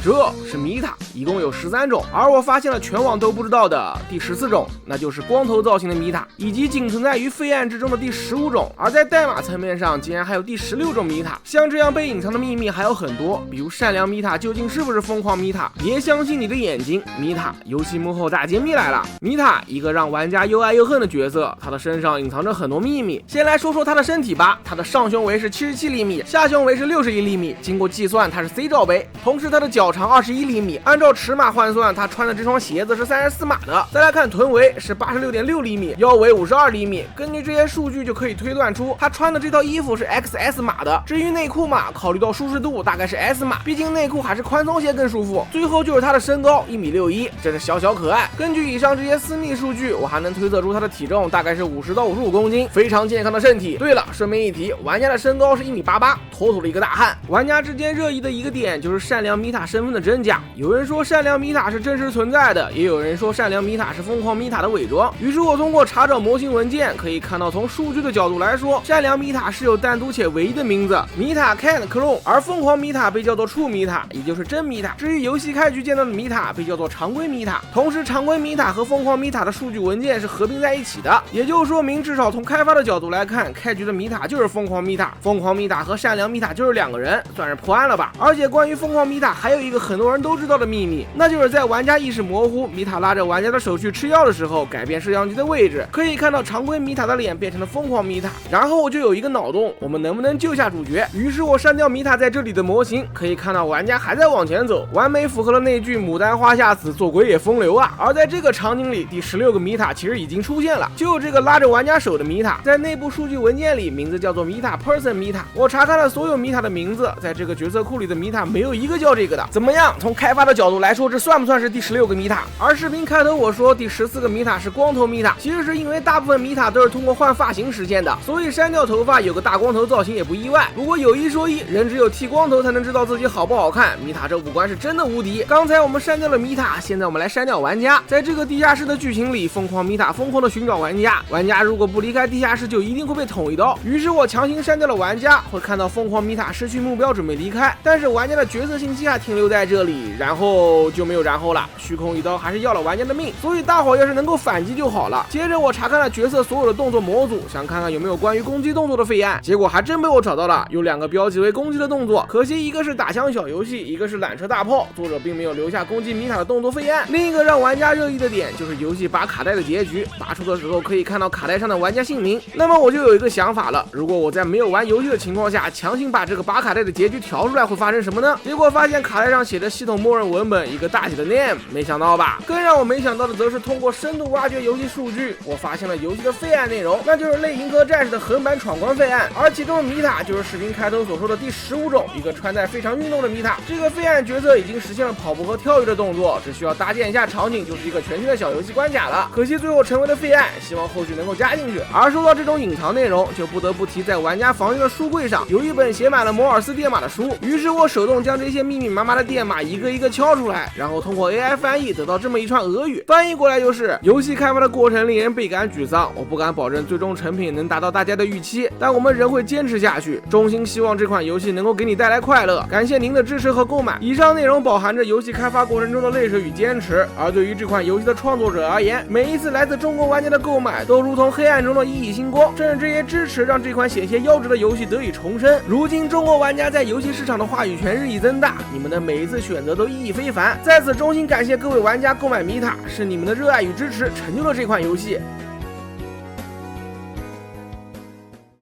这是米塔，一共有13种，而我发现了全网都不知道的第14种，那就是光头造型的米塔，以及仅存在于废案之中的第15种。而在代码层面上，竟然还有第16种米塔。像这样被隐藏的秘密还有很多，比如善良米塔究竟是不是疯狂米塔？别相信你的眼睛，米塔游戏幕后大揭秘来了。米塔，一个让玩家又爱又恨的角色，他的身上隐藏着很多秘密。先来说说他的身体吧，他的上胸围是77厘米，下胸围是61厘米，经过计算他是 C 罩杯，同时他的脚长21厘米，按照尺码换算，他穿的这双鞋子是34码的。再来看臀围是86.6厘米，腰围52厘米，根据这些数据就可以推断出他穿的这套衣服是 XS 码的。至于内裤码，考虑到舒适度大概是 S 码，毕竟内裤还是宽松鞋更舒服。最后就是他的身高1.61米，真是小小可爱。根据以上这些私密数据，我还能推测出他的体重大概是50到55公斤，非常健康的身体。对了，顺便一提，玩家的身高是1.88米，妥妥的一个大汉。玩家之间热议的一个点就是善良米塔身份的真假，有人说善良米塔是真实存在的，也有人说善良米塔是疯狂米塔的伪装。于是我通过查找模型文件可以看到，从数据的角度来说，善良米塔是有单独且唯一的名字米塔 Cat Clone， 而疯狂米塔被叫做处米塔，也就是真米塔。至于游戏开局见到的米塔被叫做常规米塔，同时常规米塔和疯狂米塔的数据文件是合并在一起的，也就说明至少从开发的角度来看，开局的米塔就是疯狂米塔，疯狂米塔和善良米塔就是两个人，算是破案了吧。而且关于疯狂米塔还有一个很多人都知道的秘密，那就是在玩家意识模糊，米塔拉着玩家的手去吃药的时候，改变摄像机的位置，可以看到常规米塔的脸变成了疯狂米塔。然后我就有一个脑洞，我们能不能救下主角？于是我删掉米塔在这里的模型，可以看到玩家还在往前走，完美符合了那句牡丹花下死，做鬼也风流啊。而在这个场景里，第16个米塔其实已经出现了，就这个拉着玩家手的米塔，在内部数据文件里名字叫做米塔 Person 米塔。我查看了所有米塔的名字，在这个角色库里的米塔没有一个叫这个的。怎么样？从开发的角度来说，这算不算是第16个米塔？而视频开头我说第14个米塔是光头米塔，其实是因为大部分米塔都是通过换发型实现的，所以删掉头发有个大光头造型也不意外。不过有一说一，人只有剃光头才能知道自己好不好看，米塔这五官是真的无敌。刚才我们删掉了米塔，现在我们来删掉玩家。在这个地下室的剧情里，疯狂米塔疯狂的寻找玩家，玩家如果不离开地下室就一定会被捅一刀。于是我强行删掉了玩家，会看到疯狂米塔失去目标准备离开，但是玩家的角色信息还停留在这里，然后就没有然后了，虚空一刀还是要了玩家的命，所以大伙要是能够反击就好了。接着我查看了角色所有的动作模组，想看看有没有关于攻击动作的废案，结果还真被我找到了，有2个标记为攻击的动作，可惜一个是打枪小游戏，一个是缆车大炮，作者并没有留下攻击米塔的动作废案。另一个让玩家热议的点就是游戏拔卡带的结局，拔出的时候可以看到卡带上的玩家姓名。那么我就有一个想法了，如果我在没有玩游戏的情况下强行把这个拔卡带的结局调出来，会发生什么呢？结果发现卡带上写着系统默认文本一个大写的 name， 没想到吧？更让我没想到的则是通过深度挖掘游戏数据，我发现了游戏的废案内容，那就是类银河战士的横版闯关废案，而其中的米塔就是视频开头所说的第15种，一个穿戴非常运动的米塔。这个废案角色已经实现了跑步和跳跃的动作，只需要搭建一下场景，就是一个全新的小游戏关卡了。可惜最后成为了废案，希望后续能够加进去。而说到这种隐藏内容，就不得不提在玩家房间的书柜上有一本写满了摩尔斯电码的书，于是我手动将这些密密麻麻的电码一个一个敲出来，然后通过 AI 翻译得到这么一串俄语，翻译过来就是游戏开发的过程令人倍感沮丧，我不敢保证最终成品能达到大家的预期，但我们仍会坚持下去，衷心希望这款游戏能够给你带来快乐，感谢您的支持和购买。以上内容饱含着游戏开发过程中的泪水与坚持，而对于这款游戏的创作者而言，每一次来自中国玩家的购买都如同黑暗中的一亿星光，正是这些支持让这款险些夭折的游戏得以重生。如今中国玩家在游戏市场的话语权日益增大，你们的每一次选择都意义非凡，在此衷心感谢各位玩家购买米塔，是你们的热爱与支持成就了这款游戏。